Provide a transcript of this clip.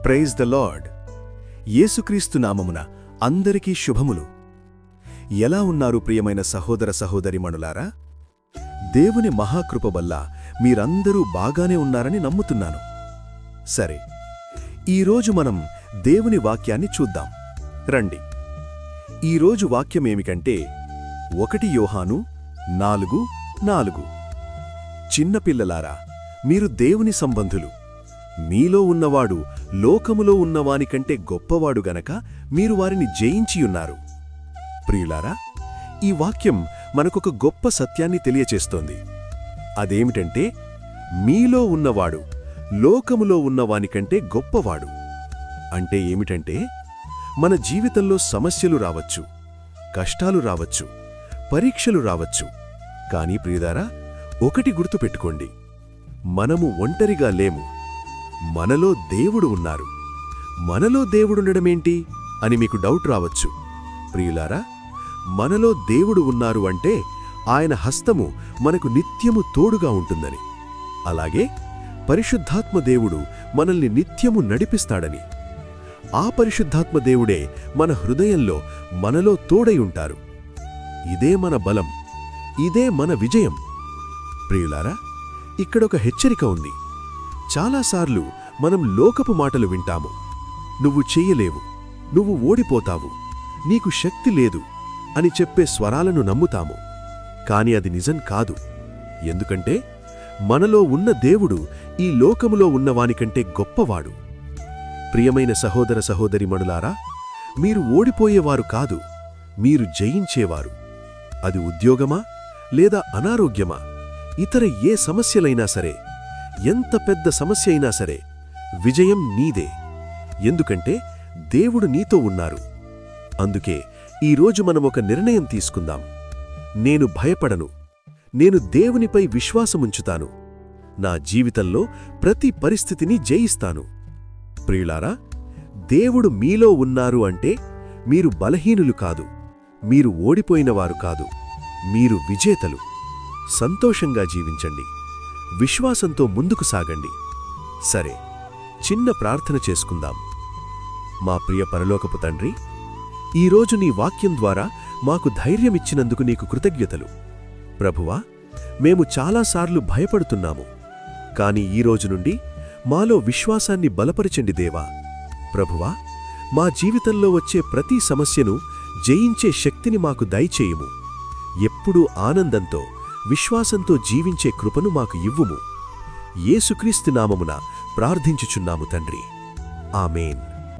Praise the lord. యేసుక్రీస్తు నామమున అందరికీ శుభములు. ఎలా ఉన్నారు ప్రియమైన సహోదర సహోదరిమణులారా? దేవుని మహాకృప వల్ల మీరందరూ బాగానే ఉన్నారని నమ్ముతున్నాను. సరే, ఈరోజు మనం దేవుని వాక్యాన్ని చూద్దాం రండి. ఈరోజు వాక్యమేమిటంటే 1 యోహాను 4:4. చిన్నపిల్లలారా, మీరు దేవుని సంబంధులు. మీలో ఉన్నవాడు లోకములో ఉన్నవానికంటే గొప్పవాడు గనక మీరు వారిని జయించియున్నారు. ప్రియులారా, ఈ వాక్యం మనకొక గొప్ప సత్యాన్ని తెలియచేస్తోంది. అదేమిటంటే, మీలో ఉన్నవాడు లోకములో ఉన్నవానికంటే గొప్పవాడు. అంటే ఏమిటంటే, మన జీవితంలో సమస్యలు రావచ్చు, కష్టాలు రావచ్చు, పరీక్షలు రావచ్చు. కానీ ప్రియులారా, ఒకటి గుర్తుపెట్టుకోండి, మనము ఒంటరిగా లేము. మనలో దేవుడు ఉన్నారు. మనలో దేవుడుండడమేంటి అని మీకు డౌట్ రావచ్చు. ప్రియులారా, మనలో దేవుడు ఉన్నారు అంటే ఆయన హస్తము మనకు నిత్యము తోడుగా ఉంటుందని, అలాగే పరిశుద్ధాత్మ దేవుడు మనల్ని నిత్యము నడిపిస్తాడని. ఆ పరిశుద్ధాత్మ దేవుడే మన హృదయంలో మనలో తోడై ఉంటారు. ఇదే మన బలం, ఇదే మన విజయం. ప్రియులారా, ఇక్కడొక హెచ్చరిక ఉంది. చాలాసార్లు మనం లోకపు మాటలు వింటాము. నువ్వు చెయ్యలేవు, నువ్వు ఓడిపోతావు, నీకు శక్తి లేదు అని చెప్పే స్వరాలను నమ్ముతాము. కాని అది నిజం కాదు. ఎందుకంటే మనలో ఉన్న దేవుడు ఈ లోకములో ఉన్నవానికంటే గొప్పవాడు. ప్రియమైన సహోదర సహోదరిమణులారా, మీరు ఓడిపోయేవారు కాదు, మీరు జయించేవారు. అది ఉద్యోగమా లేదా అనారోగ్యమా, ఇతర ఏ సమస్యలైనా సరే, ఎంత పెద్ద సమస్య అయినా సరే, విజయం నీదే. ఎందుకంటే దేవుడు నీతో ఉన్నారు. అందుకే ఈరోజు మనమొక నిర్ణయం తీసుకుందాం. నేను భయపడను, నేను దేవునిపై విశ్వాసముంచుతాను, నా జీవితంలో ప్రతి పరిస్థితిని జయిస్తాను. ప్రియులారా, దేవుడు మీలో ఉన్నారు అంటే మీరు బలహీనులు కాదు, మీరు ఓడిపోయినవారు కాదు, మీరు విజేతలు. సంతోషంగా జీవించండి, విశ్వాసంతో ముందుకు సాగండి. సరే, చిన్న ప్రార్థన చేసుకుందాం. మా ప్రియ పరలోకపు తండ్రి, ఈరోజు నీ వాక్యం ద్వారా మాకు ధైర్యమిచ్చినందుకు నీకు కృతజ్ఞతలు. ప్రభువా, మేము చాలాసార్లు భయపడుతున్నాము, కాని ఈరోజు నుండి మాలో విశ్వాసాన్ని బలపరచండి దేవా. ప్రభువా, మా జీవితంలో వచ్చే ప్రతి సమస్యను జయించే శక్తిని మాకు దయచేయుము. ఎప్పుడూ ఆనందంతో, విశ్వాసంతో జీవించే కృపను మాకు ఇవ్వుము. యేసుక్రీస్తు నామమున ప్రార్థించుచున్నాము తండ్రి. ఆమేన్.